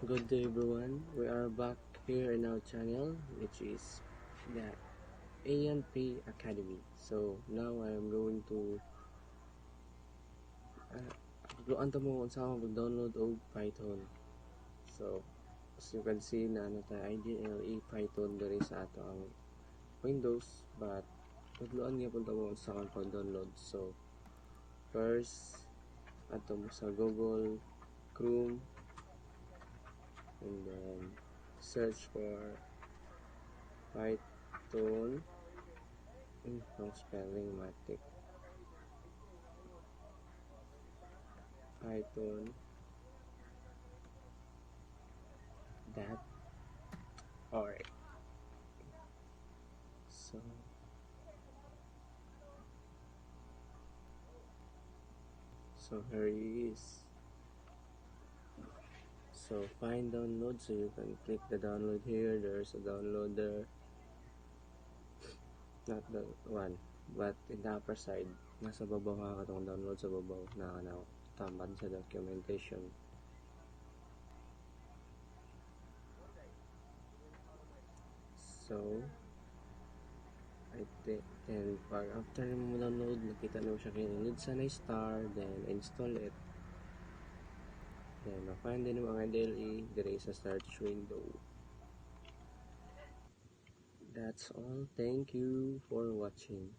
Good day everyone, we are back here in our channel which is the ANP Academy. So now I am going to turuan mo kung saan mag-download og Python. So as you can see na tayo IDLE Python diri sa ato ang Windows, but turuan niya punta mo kung saan pag-download. So first ato mo sa Google Chrome and then search for Python. No spelling matic. Python that alright. So here it is. So find download, so you can click the download here. There's a download there, not the one but in the upper side nasa babaw ka katong download sa babaw na tamad sa documentation. So I think then pag after mo download nakita mo siya kinunod sa na star, then install it, then ma-find din mo ang IDLE dire sa search window. That's all. Thank you for watching.